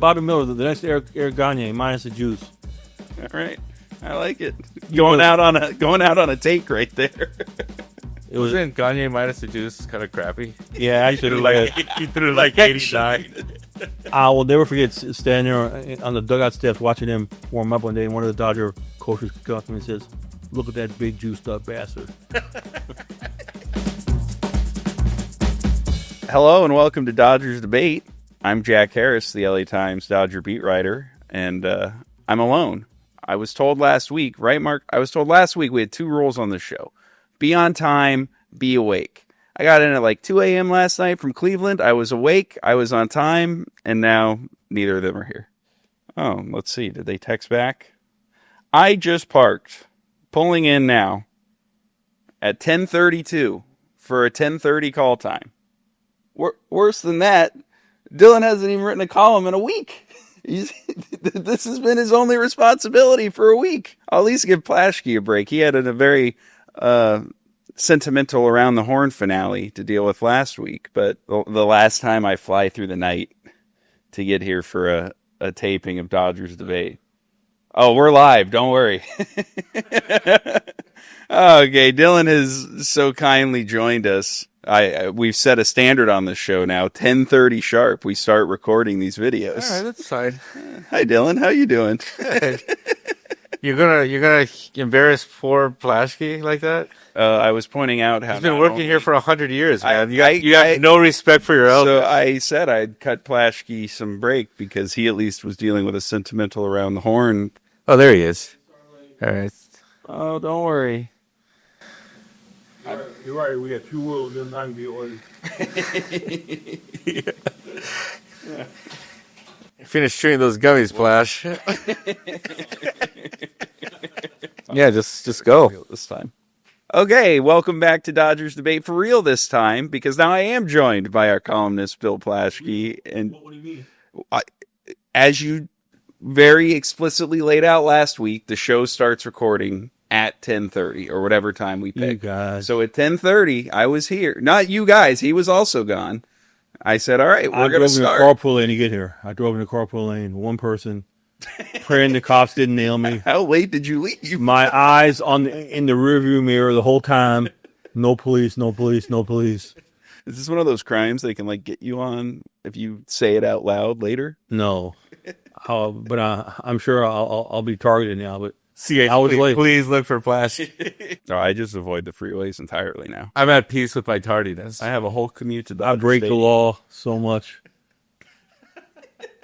Bobby Miller, the next Eric Gagne, minus the juice. All right, I like it. Going out on a take right there. It wasn't Gagne minus the juice kind of crappy. Yeah, actually, He threw like 89. I will never forget standing there on the dugout steps watching him warm up one day, and one of the Dodger coaches comes up to me and says, "Look at that big juiced up bastard." Hello and welcome to Dodgers Debate. I'm Jack Harris, the LA Times Dodger beat writer, and I'm alone. I was told last week, right, Mark? I was told last week we had two rules on the show. Be on time, be awake. I got in at like 2 a.m. last night from Cleveland. I was awake, I was on time, and now neither of them are here. Oh, let's see. Did they text back? I just parked, pulling in now at 10:32 for a 10:30 call time. Worse than that, Dylan hasn't even written a column in a week. This has been his only responsibility for a week. I'll at least give Plaschke a break. He had a very sentimental around the horn finale to deal with last week. But the last time I fly through the night to get here for a taping of Dodgers Debate. Oh, we're live. Don't worry. Okay, Dylan has so kindly joined us. We've set a standard on this show now. 10:30 sharp, we start recording these videos. All right, that's fine. Hi, Dylan. How you doing? You're gonna embarrass poor Plaschke like that? I was pointing out how he's been working here for 100 years, man. You I have no respect for your elders. So I said I'd cut Plaschke some break because he at least was dealing with a sentimental around the horn. Oh, there he is. All right. Oh, don't worry. You're right. We got two rules. This time be ordered. Finish chewing those gummies, Plash. Yeah, just go This time. Okay, welcome back to Dodgers Debate for real this time, because now I am joined by our columnist, Bill Plaschke. And What do you mean? as you very explicitly laid out last week, the show starts recording at 10:30 or whatever time we pick. You guys. So at 10:30, I was here. Not you guys. He was also gone. I said, all right, we're going to start. I drove in the carpool lane to get here. I drove in the carpool lane, one person, praying the cops didn't nail me. How late did you leave? My eyes in the rearview mirror the whole time. No police, no police, no police. Is this one of those crimes they can like get you on if you say it out loud later? No. But I'm sure I'll be targeted now. But CH, I was late. Please look for Plash. No, I just avoid the freeways entirely now. I'm at peace with my tardiness. I have a whole commute to the I break the law so much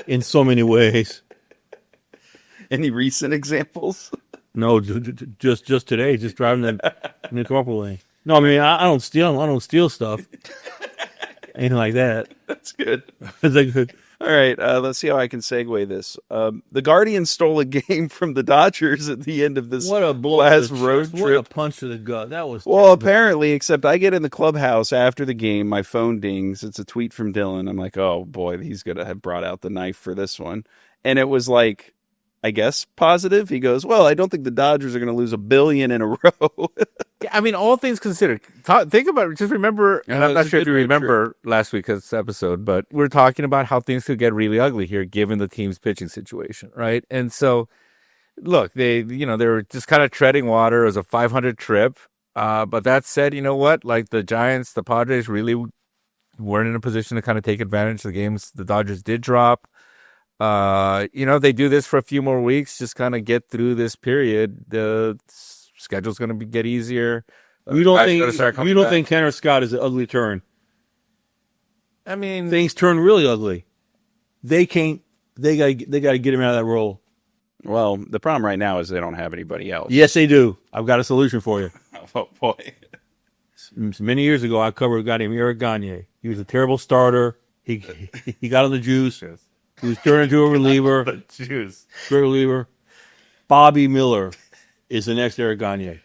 in so many ways. Any recent examples? No, just today, just driving in the carpool lane. No, I mean I don't steal stuff. Anything like that. That's good. It's like, All right, let's see how I can segue this. The Guardians stole a game from the Dodgers at the end of this what a blow last to the road chest. trip. What a punch to the gut. That was Well, apparently, except I get in the clubhouse after the game, my phone dings. It's a tweet from Dylan. I'm like, oh boy, he's going to have brought out the knife for this one. And it was like, I guess, positive. He goes, well, I don't think the Dodgers are going to lose $1 billion in a row. I mean, all things considered, think about it. Just remember, and I'm not sure if you remember last week's episode, but we're talking about how things could get really ugly here given the team's pitching situation, right? And so, look, they were just kind of treading water. It was a 500 trip. But that said, you know what? Like the Giants, the Padres really weren't in a position to kind of take advantage of the games the Dodgers did drop. They do this for a few more weeks, just kind of get through this period. The schedule's going to get easier. we don't think Tanner Scott is an ugly turn. I mean, Things turn really ugly. They can't. They got to get him out of that role. Well, the problem right now is they don't have anybody else. Yes, they do. I've got a solution for you. Oh, boy. Many years ago, I covered a guy named Eric Gagne. He was a terrible starter. He got on the juice. He was turned into a reliever. Great reliever. Bobby Miller is the next Eric Gagne.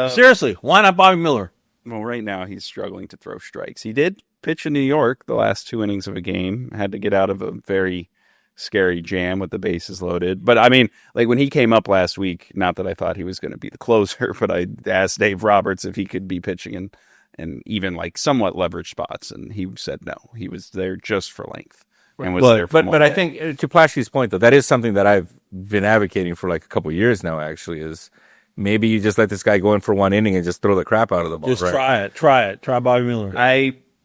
Seriously, why not Bobby Miller? Well, right now he's struggling to throw strikes. He did pitch in New York the last 2 innings of a game. Had to get out of a very scary jam with the bases loaded. But, I mean, like when he came up last week, not that I thought he was going to be the closer, but I asked Dave Roberts if he could be pitching in even like somewhat leveraged spots, and he said no. He was there just for length. and was there for more. But I think to Plaschke's point though, that is something that I've been advocating for like a couple of years now. Actually, is maybe you just let this guy go in for one inning and just throw the crap out of the ball. Just right? try it. Try Bobby Miller.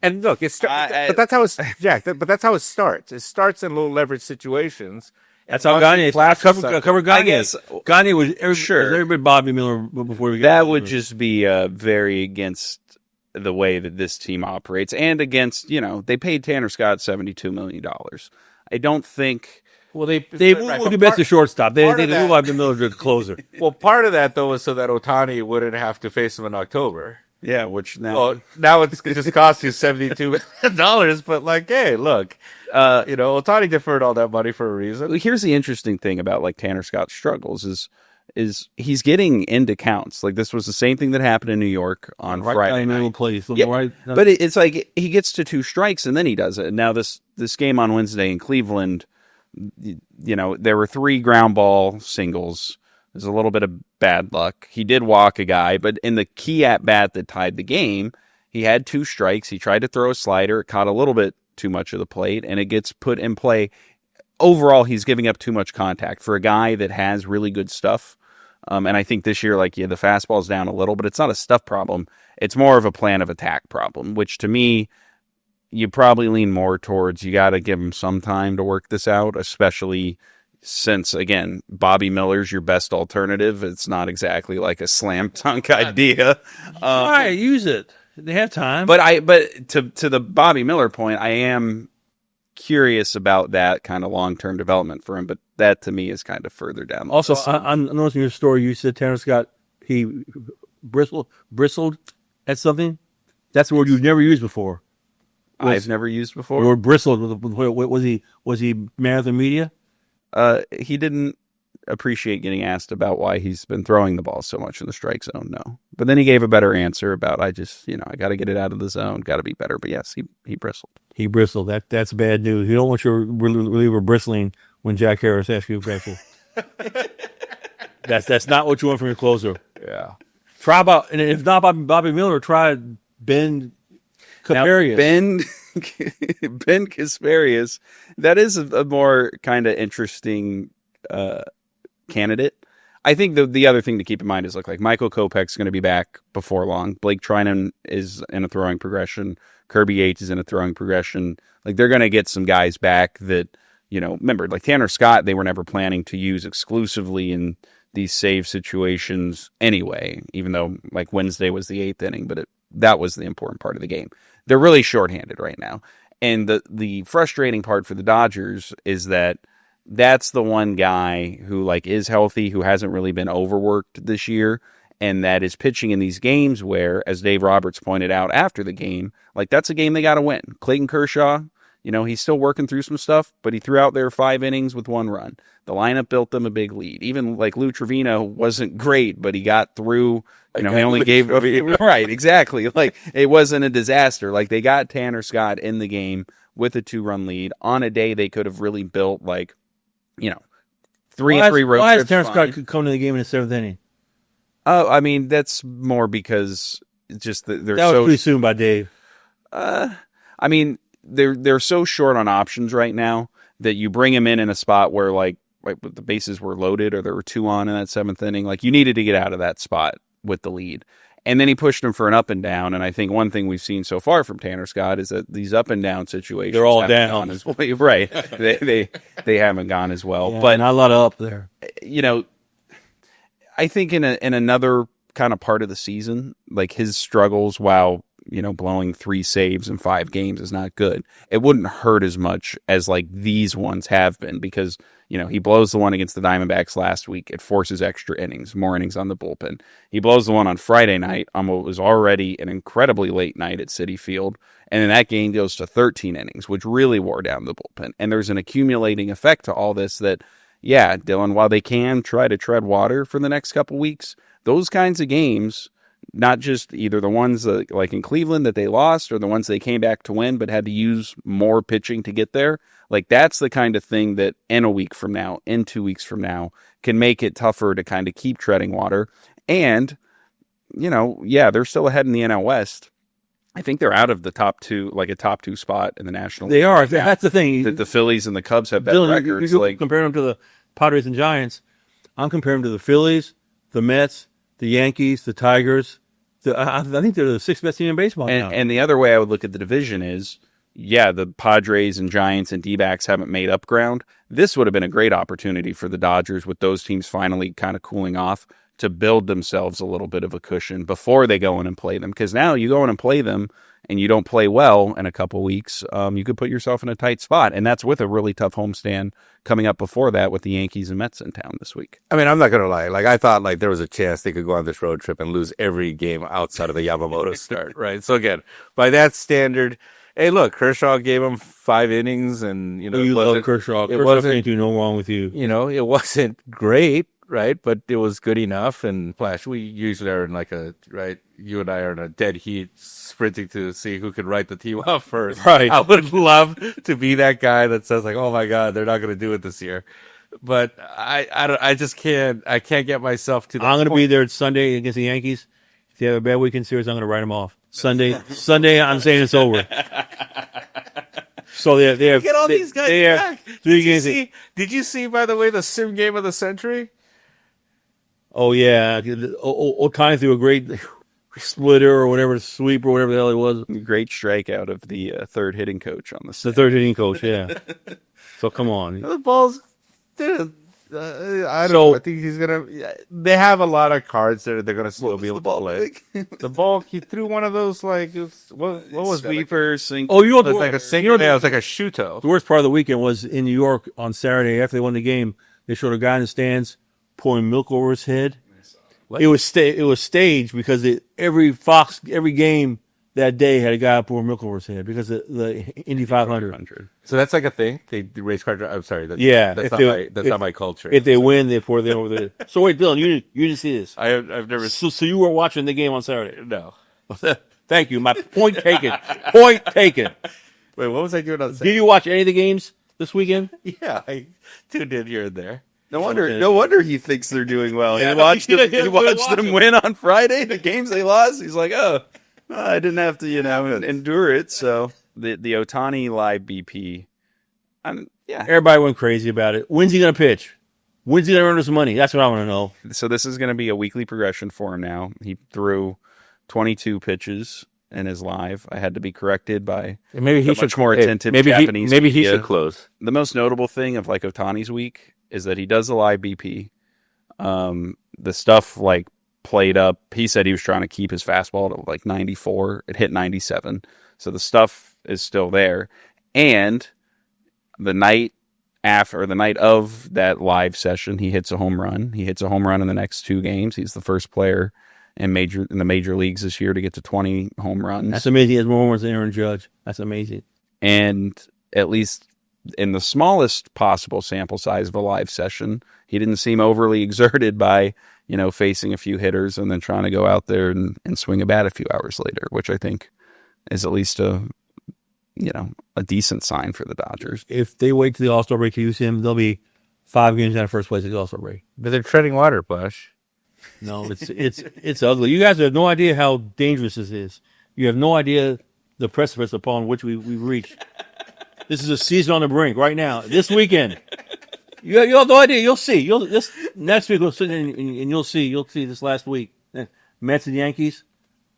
And look, but that's how it's Jack. But that's how it starts. It starts in low leverage situations. That's how Gagne covered Gagne. I guess Gagne was everybody Bobby Miller before we get that would just be very against the way that this team operates, and against they paid Tanner Scott $72 million. I don't think. Well, they moved Mookie Betts to shortstop. They moved Bobby Miller to the closer. Well, part of that though was so that Ohtani wouldn't have to face him in October. Yeah, which now it just costs you $72 million. But like, hey, look, Ohtani deferred all that money for a reason. Here's the interesting thing about like Tanner Scott's struggles is he's getting into counts. Like this was the same thing that happened in New York on Friday night. But it's like he gets to 2 strikes and then he does it. And now this game on Wednesday in Cleveland, there were 3 ground ball singles. There's a little bit of bad luck. He did walk a guy, but in the key at bat that tied the game, he had 2 strikes. He tried to throw a slider. It caught a little bit too much of the plate, and it gets put in play. Overall, he's giving up too much contact for a guy that has really good stuff. And I think this year, the fastball's down a little, but it's not a stuff problem. It's more of a plan of attack problem, which to me, you probably lean more towards you got to give him some time to work this out, especially since, again, Bobby Miller's your best alternative. It's not exactly like a slam dunk idea. All right, use it. They have time. But to the Bobby Miller point, I am curious about that kind of long-term development for him, but that to me is kind of further down. Also, I noticed in your story you said Tanner Scott, he bristled at something. That's a word you've never used before. I've never used before. The word bristled. Was he man of the media? He didn't appreciate getting asked about why he's been throwing the ball so much in the strike zone. No, but then he gave a better answer about I got to get it out of the zone, got to be better. But yes, he bristled. He bristled. That's bad news. You don't want your reliever bristling when Jack Harris asks you a question. That's not what you want from your closer. Yeah. Try and if not Bobby Miller, try Ben Kasparius. Ben Kasparius, that is a more kind of interesting candidate. I think the other thing to keep in mind is like Michael Kopech's going to be back before long. Blake Trinan is in a throwing progression. Kirby Yates is in a throwing progression. Like they're going to get some guys back that, remember, like Tanner Scott, they were never planning to use exclusively in these save situations anyway, even though like Wednesday was the 8th inning, but that was the important part of the game. They're really shorthanded right now. And the frustrating part for the Dodgers is that that's the one guy who like is healthy, who hasn't really been overworked this year, and that is pitching in these games where, as Dave Roberts pointed out after the game, like that's a game they got to win. Clayton Kershaw, he's still working through some stuff, but he threw out there 5 innings with 1 run. The lineup built them a big lead. Even like Lou Trevino wasn't great, but he got through. He only gave right, exactly. Like it wasn't a disaster. Like they got Tanner Scott in the game with a 2-run lead on a day they could have really built 3-3 road. Why is Tanner Scott could come to the game in the 7th inning? Oh, I mean that's more because just they're that was pretty soon by Dave. I mean they're so short on options right now that you bring him in a spot where like the bases were loaded or there were 2 on in that 7th inning. Like you needed to get out of that spot with the lead. And then he pushed him for an up and down. And I think one thing we've seen so far from Tanner Scott is that these up and down situations, they're all down as well. Right. they haven't gone as well, but not a lot of up there. I think in another kind of part of the season, like his struggles while, blowing 3 saves in 5 games is not good. It wouldn't hurt as much as like these ones have been because, he blows the one against the Diamondbacks last week. It forces extra innings, more innings on the bullpen. He blows the one on Friday night on what was already an incredibly late night at Citi Field. And then that game goes to 13 innings, which really wore down the bullpen. And there's an accumulating effect to all this that, yeah, Dylan, while they can try to tread water for the next couple weeks, those kinds of games, not just either the ones that, like in Cleveland that they lost or the ones they came back to win but had to use more pitching to get there, like that's the kind of thing that in a week from now, in 2 weeks from now, can make it tougher to kind of keep treading water. And, they're still ahead in the NL West. I think they're out of the top two, like a top 2 spot in the National They League. are. That's the thing. The Phillies and the Cubs have better Dylan, records. you Like compare them to the Padres and Giants. I'm comparing them to the Phillies, the Mets, the Yankees, the Tigers. I think they're the 6th best team in baseball now. and the other way I would look at the division is, yeah, the Padres and Giants and D-backs haven't made up ground. This would have been a great opportunity for the Dodgers with those teams finally kind of cooling off to build themselves a little bit of a cushion before they go in and play them. Because now you go in and play them and you don't play well in a couple weeks, you could put yourself in a tight spot. And that's with a really tough homestand coming up before that with the Yankees and Mets in town this week. I mean, I'm not going to lie. Like, I thought like there was a chance they could go on this road trip and lose every game outside of the Yamamoto start, right? So again, by that standard, hey, look, Kershaw gave him 5 innings, and you love Kershaw. Kershaw can't do no wrong with you. It wasn't great, right? But it was good enough. And Plasch, we usually are in like right? You and I are in a dead heat, sprinting to see who can write the team off first. Right. I would love to be that guy that says like, "Oh my God, they're not going to do it this year." But I just can't. I can't get myself to. I'm going to be there Sunday against the Yankees. If they have a bad weekend series, I'm going to write them off. Sunday, I'm saying it's over. So they have Get all these guys back. 3 games. Did you see, by the way, the sim game of the century? Oh yeah, Ohtani threw a great splitter or whatever, sweep or whatever the hell it was. Great strikeout of the third hitting coach on the The third hitting coach, yeah. So come on. The balls, dude. I don't know. I think he's gonna. They have a lot of cards that they're gonna still be able to play. The ball, he threw one of those like what was that? sweeper sink. Oh, you know Like a single. Yeah, it was like a shuto. the worst part of the weekend was in New York on Saturday after they won the game. They showed a guy in the stands pouring milk over his head. What? It was staged because every game that day had a guy pouring milk over his head because of the Indy 500. So that's like a thing. They race card. I'm sorry. That's not my culture. If they win, they pour them over the. So wait, Dylan, you didn't see this. I've never. So you were watching the game on Saturday. No. Thank you. My point taken. Point taken. Wait, what was I doing on Did Saturday? you watch any of the games this weekend? Yeah, I tuned in here and there. No wonder he thinks they're doing well. He watched them win on Friday, the games they lost. He's like, I didn't have to, endure it. So the Ohtani live BP, Everybody went crazy about it. When's he going to pitch? When's he going to earn us money? That's what I want to know. So this is going to be a weekly progression for him now. He threw 22 pitches in his live. I had to be corrected by Maybe he much more attentive maybe Japanese Maybe he media. should close. The most notable thing of like Ohtani's week is that he does the live BP. The stuff like played up. He said he was trying to keep his fastball to like 94. It hit 97. So the stuff is still there. And the night of that live session, he hits a home run. He hits a home run in the next 2 games. He's the first player in the major leagues this year to get to 20 home runs. That's amazing. He has more home runs than Aaron Judge. That's amazing. And at least in the smallest possible sample size of a live session, he didn't seem overly exerted by, facing a few hitters and then trying to go out there and swing a bat a few hours later, which I think is at least a decent sign for the Dodgers. If they wait till the All-Star break to use him, they'll be 5 games out of first place at the All-Star break. But they're treading water, Plasch. No, it's ugly. You guys have no idea how dangerous this is. You have no idea the precipice upon which we've reached. This is a season on the brink right now. This weekend, you have no idea. You'll see. Next week we'll sit in and you'll see. You'll see this last week. Mets and Yankees,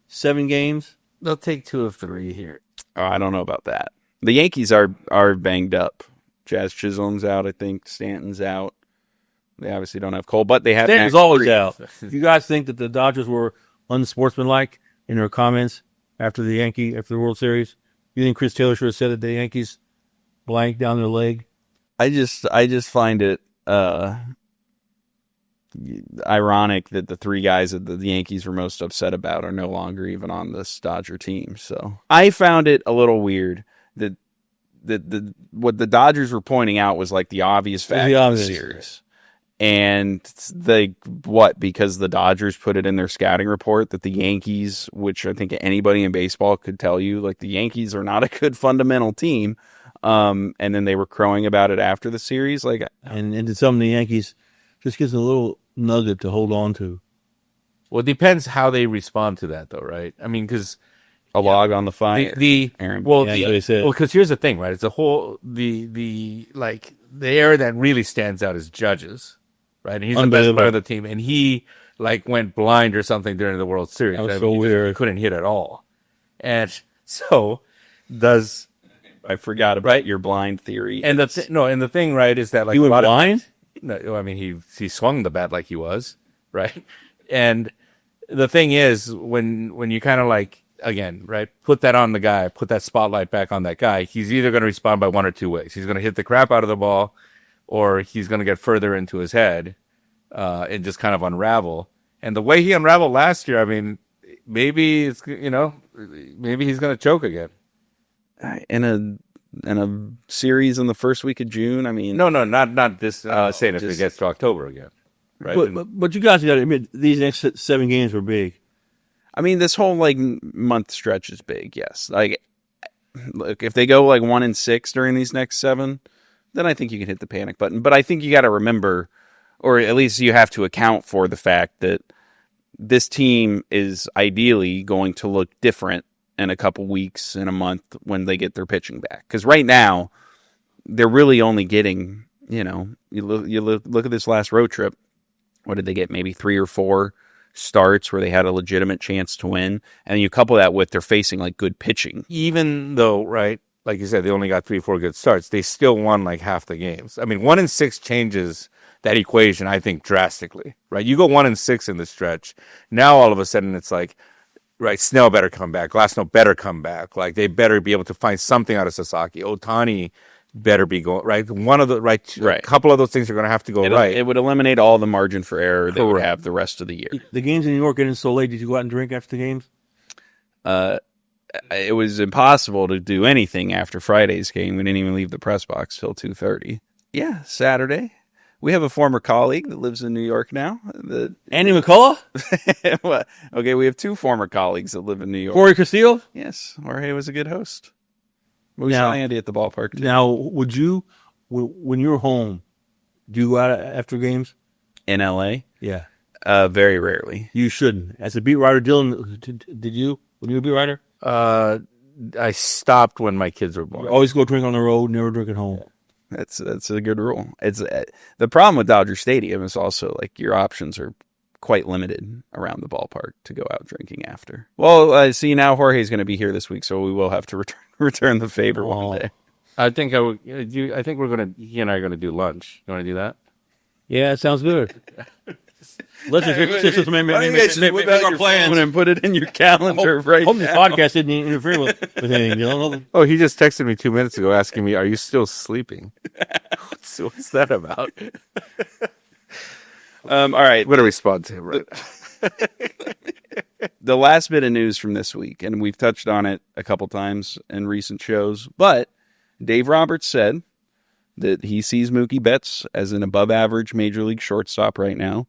7 games. They'll take 2 of 3 here. Oh, I don't know about that. The Yankees are banged up. Jazz Chisholm's out, I think. Stanton's out. They obviously don't have Cole, but they have. Stanton's always out. You guys think that the Dodgers were unsportsmanlike in their comments after the World Series? You think Chris Taylor should have said that the Yankees blanked down their leg? I just find it ironic that the 3 guys that the Yankees were most upset about are no longer even on this Dodger team. So I found it a little weird that what the Dodgers were pointing out was like the obvious fact of the series. And because the Dodgers put it in their scouting report that the Yankees, which I think anybody in baseball could tell you, like the Yankees are not a good fundamental team. And then they were crowing about it after the series. And to some of the Yankees just gives a little nugget to hold on to. Well, it depends how they respond to that, though, right? I mean, because a log on the fire. Aaron. Well, Yeah, they said. well, because here's the thing, right? It's a whole the area that really stands out is Judges, right? And he's the best player of the team, and he went blind or something during the World Series. That was so weird. He couldn't hit at all, and so does. I forgot about your blind theory. And the thing, right, is that He went blind? No, I mean he swung the bat like he was, right? And the thing is, when you kind of again, right, put that on the guy, put that spotlight back on that guy, he's either going to respond by one or two ways. He's going to hit the crap out of the ball, or he's going to get further into his head and just kind of unravel. And the way he unraveled last year, I mean, maybe it's maybe he's going to choke again. In a series in the first week of June, I mean... No, not this, saying if it gets to October again. Right? But you guys got to admit, these next 7 games were big. I mean, this whole, month stretch is big, yes. Look, if they go, 1-6 during these next 7, then I think you can hit the panic button. But I think you got to remember, or at least you have to account for the fact that this team is ideally going to look different in a couple weeks, in a month, when they get their pitching back. Because right now, they're really only getting, you look at this last road trip. What did they get? Maybe 3 or 4 starts where they had a legitimate chance to win. And you couple that with they're facing good pitching. Even though, right, like you said, they only got 3 or 4 good starts, they still won half the games. I mean, 1-6 changes that equation, I think, drastically, right? You go 1-6 in the stretch. Now, all of a sudden, it's right, Snell better come back. Glasnow better come back. They better be able to find something out of Sasaki. Ohtani better be going right. One of the a couple of those things are going to have to go right. It would eliminate all the margin for error that would have the rest of the year. The games in New York getting so late. Did you go out and drink after the games? It was impossible to do anything after Friday's game. We didn't even leave the press box till 2:30. Yeah, Saturday. We have a former colleague that lives in New York now. Andy McCullough? Okay, we have 2 former colleagues that live in New York. Jorge Castillo? Yes, Jorge was a good host. We saw Andy at the ballpark, too. Now, would you, when you're home, do you go out after games? In L.A.? Yeah. Very rarely. You shouldn't. As a beat writer, Dylan, did you? When you were a beat writer? I stopped when my kids were born. You always go drink on the road, never drink at home. That's a good rule. It's the problem with Dodger Stadium is also your options are quite limited around the ballpark to go out drinking after. Well, see, now Jorge's going to be here this week, so we will have to return the favor one day. I think I think he and I are going to do lunch. You want to do that? Yeah, it sounds good. Let's just make our plans and put it in your calendar right now. Hope this podcast didn't interfere with anything. Oh, he just texted me 2 minutes ago asking me, "Are you still sleeping?" What's that about? All right. I'm going to respond to him right now. The last bit of news from this week, and we've touched on it a couple times in recent shows, but Dave Roberts said that he sees Mookie Betts as an above-average Major League shortstop right now,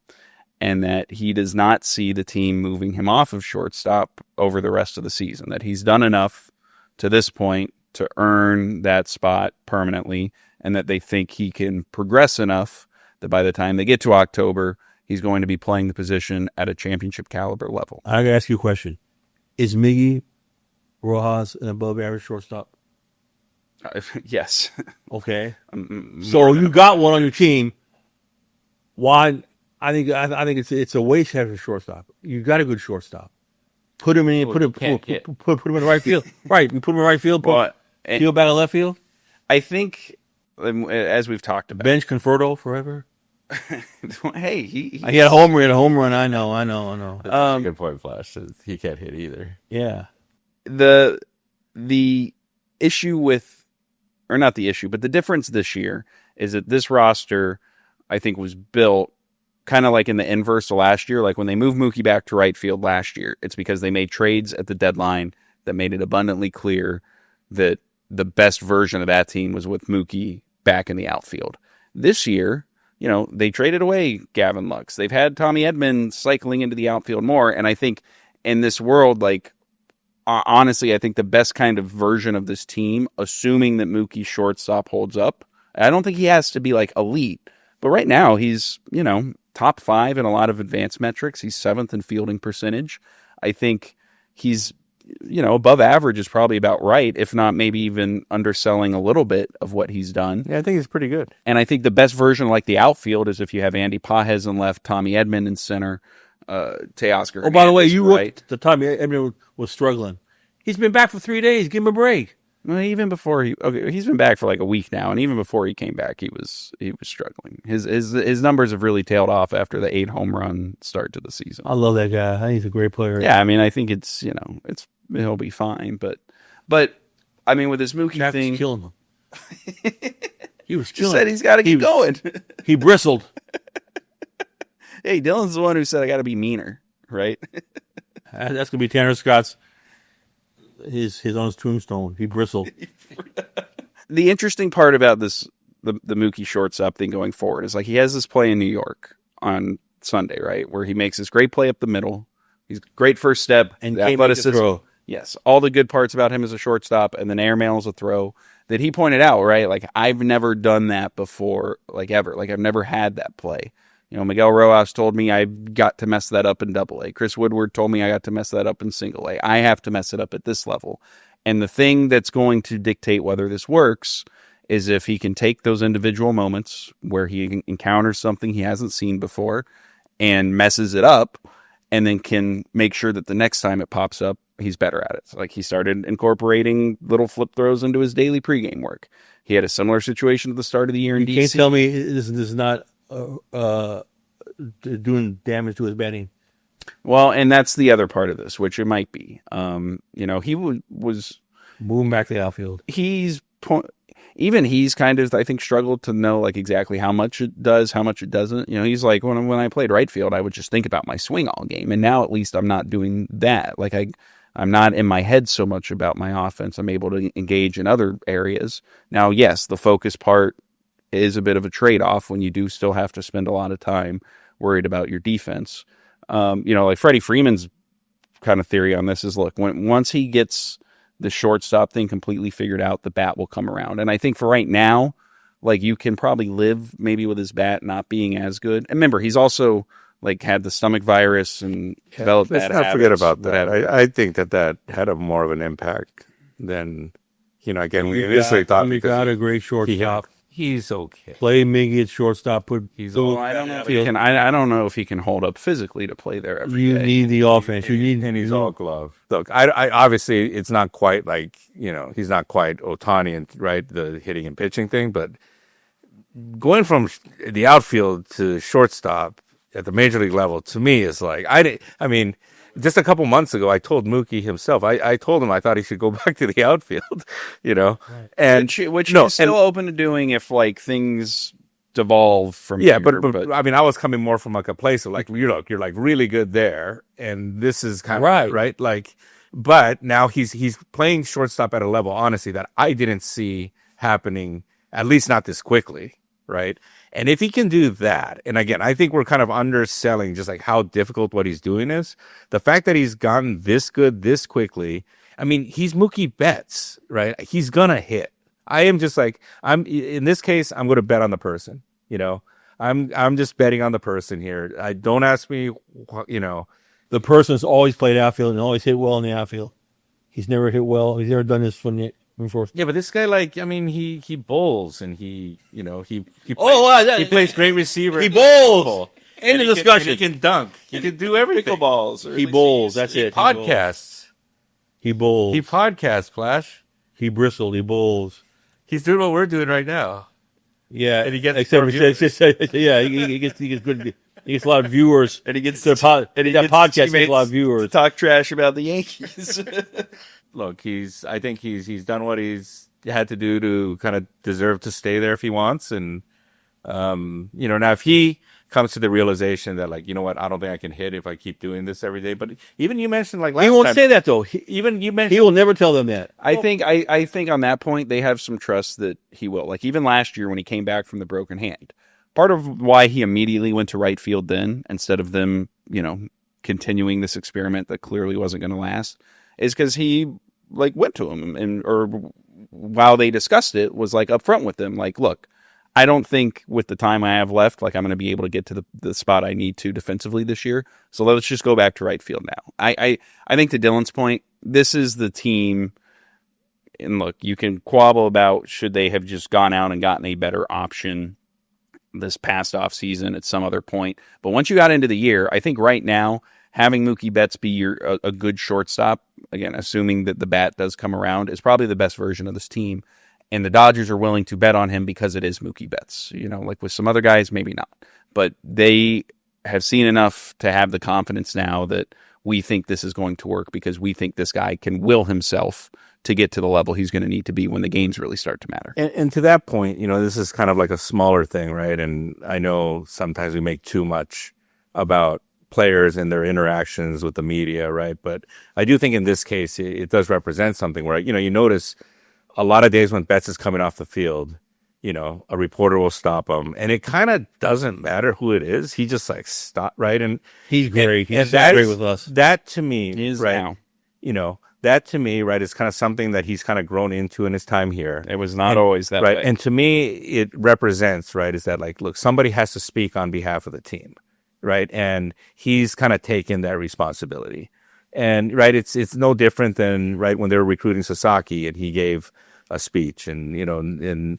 and that he does not see the team moving him off of shortstop over the rest of the season, that he's done enough to this point to earn that spot permanently, and that they think he can progress enough that by the time they get to October, he's going to be playing the position at a championship caliber level. I got to ask you a question. Is Miggy Rojas an above-average shortstop? Yes. Okay. So you got one on your team. Why? I think it's a waste to have a shortstop. You got a good shortstop. Put him in. Put him in the right field. Right. You put him in the right field. Field back in left field. I think, as we've talked about, bench Conforto forever. Hey, he had a home run. I know. That's a good point, Flash. He can't hit either. Yeah. The issue with, or not the issue, but the difference this year is that this roster, I think, was built kind of like in the inverse of last year. Like when they moved Mookie back to right field last year, it's because they made trades at the deadline that made it abundantly clear that the best version of that team was with Mookie back in the outfield. This year, they traded away Gavin Lux. They've had Tommy Edman cycling into the outfield more. And I think in this world, honestly, I think the best kind of version of this team, assuming that Mookie's shortstop holds up, I don't think he has to be elite. But right now, he's, top 5 in a lot of advanced metrics. He's 7th in fielding percentage. I think he's above average is probably about right, if not maybe even underselling a little bit of what he's done. Yeah, I think he's pretty good. And I think the best version, like the outfield, is if you have Andy Pages in left, Tommy Edman in center, Teoscar. Oh, by the way, you right. looked the time Edman was struggling. He's been back for 3 days. Give him a break. Well, even before he's been back for like a week now, and even before he came back, he was struggling. His numbers have really tailed off after the 8 home run start to the season. I love that guy. I think he's a great player. Yeah, I mean, I think he'll be fine, but I mean, with this Mookie thing, killing him. He was just killing. said he's got to keep going. He bristled. Hey, Dylan's the one who said I got to be meaner, right? That's gonna be Tanner Scott's his on his tombstone. He bristled. The interesting part about the Mookie shortstop thing going forward is like he has this play in New York on Sunday, right, where he makes this great play up the middle. He's great first step And the can't make a athleticism. throw. Yes, all the good parts about him as a shortstop, and then airmails a throw that he pointed out, right? Like, I've never done that before, like, ever. Like, I've never had that play. Miguel Rojas told me I got to mess that up in Double-A. Chris Woodward told me I got to mess that up in Single-A. I have to mess it up at this level. And the thing that's going to dictate whether this works is if he can take those individual moments where he encounters something he hasn't seen before and messes it up, and then can make sure that the next time it pops up, he's better at it. So, like, he started incorporating little flip throws into his daily pregame work. He had a similar situation at the start of the year in DC. You can't tell me this is not doing damage to his batting. Well, and that's the other part of this, which it might be. He was moving back to the outfield. Even he's kind of, I think, struggled to know like exactly how much it does, how much it doesn't. He's like, when I played right field, I would just think about my swing all game, and now at least I'm not doing that. Like I'm not in my head so much about my offense. I'm able to engage in other areas. Now, yes, the focus part is a bit of a trade-off when you do still have to spend a lot of time worried about your defense. Like Freddie Freeman's kind of theory on this is, look, once he gets the shortstop thing completely figured out, the bat will come around. And I think for right now, like, you can probably live maybe with his bat not being as good. And remember, he's also like had the stomach virus and developed bad habits. Let's not forget about that. I think that had a more of an impact than, again, we initially thought. We got a great shortstop. He's okay. Play Miggy at shortstop. I don't know if he can. I don't know if he can hold up physically to play there every day. You need the offense. And he's all glove. Look, I obviously it's not quite like he's not quite Ohtani and right the hitting and pitching thing, but going from the outfield to shortstop at the major league level to me is like I mean. Just a couple months ago, I told Mookie himself. I told him I thought he should go back to the outfield, right. And which he's still open to doing if like things devolve from. Yeah, here, but I mean, I was coming more from like a place of like you're like really good there, and this is kind of right. Like, but now he's playing shortstop at a level, honestly, that I didn't see happening, at least not this quickly, right? And if he can do that, and again, I think we're kind of underselling just like how difficult what he's doing is. The fact that he's gotten this good this quickly, I mean, he's Mookie Betts, right? He's gonna hit. I am just like, in this case, I'm going to bet on the person, I'm just betting on the person here. Don't ask me, The person's always played outfield and always hit well in the outfield. He's never hit well. He's never done this from the. Yeah, but this guy, like, I mean, he bowls and he plays great receiver. He bowls. End of discussion. He can dunk. He can do everything. Pickleballs. He bowls. That's it. Podcasts. He bowls. He podcasts, Plash. He bristled. He bowls. He's doing what we're doing right now. Yeah, and he gets he gets good. He gets a lot of viewers, and he gets podcast a lot of viewers to talk trash about the Yankees. Look, I think he's done what he's had to do to kind of deserve to stay there if he wants, and now if he comes to the realization that, like, you know what, I don't think I can hit if I keep doing this every day. But even you mentioned, like, last he won't time, say that though. He will never tell them that. I think on that point they have some trust that he will. Like, even last year when he came back from the broken hand, part of why he immediately went to right field then instead of them, continuing this experiment that clearly wasn't going to last, is because he like went to him or while they discussed it was like upfront with them, like, look, I don't think with the time I have left, like I'm going to be able to get to the spot I need to defensively this year. So let's just go back to right field now. I think to Dylan's point, this is the team. And look, you can quabble about should they have just gone out and gotten a better option this past offseason at some other point. But once you got into the year, I think right now, having Mookie Betts be a good shortstop, again, assuming that the bat does come around, is probably the best version of this team. And the Dodgers are willing to bet on him because it is Mookie Betts. Like with some other guys, maybe not. But they have seen enough to have the confidence now that we think this is going to work because we think this guy can will himself to get to the level he's going to need to be when the games really start to matter. And to that point, this is kind of like a smaller thing, right? And I know sometimes we make too much about players and their interactions with the media, right? But I do think in this case, it does represent something where, you notice a lot of days when Betts is coming off the field, a reporter will stop him, and it kind of doesn't matter who it is. He just stop, right? And he's great. He's great with us. That to me, is right? Now. That to me, right, is kind of something that he's kind of grown into in his time here. It was not always that way. And to me, it represents, right, is that look, somebody has to speak on behalf of the team, right? And he's kind of taken that responsibility. And, right, it's no different than, right, when they were recruiting Sasaki and he gave a speech and,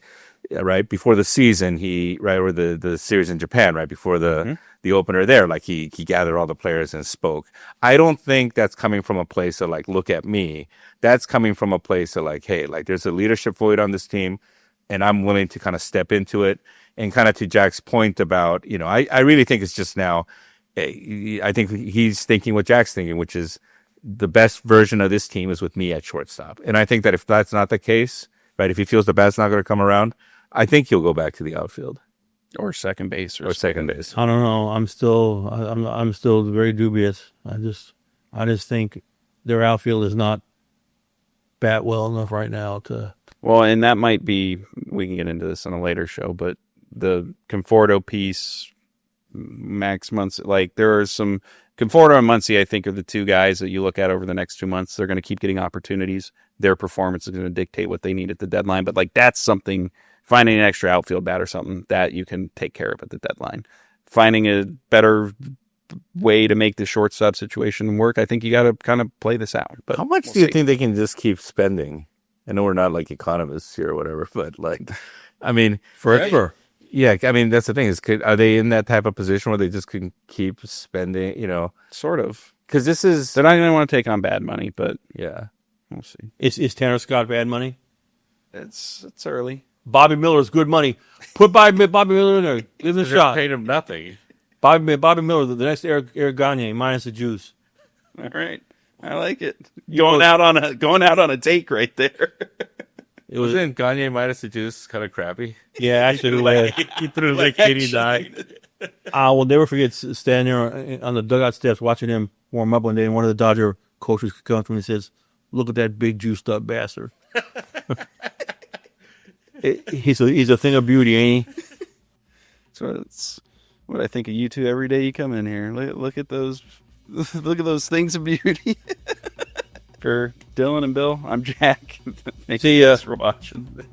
right, before the season, or the series in Japan, right, before the opener there, he gathered all the players and spoke. I don't think that's coming from a place of look at me. That's coming from a place of hey, there's a leadership void on this team and I'm willing to kind of step into it. And kind of to Jack's point about, I really think it's just now, I think he's thinking what Jack's thinking, which is the best version of this team is with me at shortstop. And I think that if that's not the case, right, if he feels the bat's not going to come around, I think he'll go back to the outfield or second base or second base. I don't know. I'm still very dubious. I just think their outfield is not bat well enough right now to. Well, and that might be, we can get into this on a later show, but the Conforto piece, Max Muncy, there are some, Conforto and Muncy, I think, are the two guys that you look at over the next 2 months. They're going to keep getting opportunities. Their performance is going to dictate what they need at the deadline. But that's something, finding an extra outfield bat or something that you can take care of at the deadline. Finding a better way to make the shortstop situation work, I think you got to kind of play this out. But how much do you think they can just keep spending? I know we're not economists here or whatever, but I mean, forever. Yeah, I mean, that's the thing are they in that type of position where they just can keep spending, Sort of. Because they're not going to want to take on bad money, but yeah, we'll see. Is Tanner Scott bad money? It's early. Bobby Miller is good money. Put Bobby Miller in there. Give him a shot. Paid him nothing. Bobby Miller, the next Eric Gagne, minus the juice. All right, I like it. Going out on a take right there. Wasn't Gagne minus the juice kind of crappy? Yeah, actually, he threw like kitty died. I will never forget standing there on the dugout steps watching him warm up one day, and one of the Dodger coaches comes to me and says, "Look at that big juiced up bastard." He's a thing of beauty, ain't he? So that's what I think of you two every day you come in here. Look at those things of beauty. For Dylan and Bill, I'm Jack. See ya. Thanks for watching.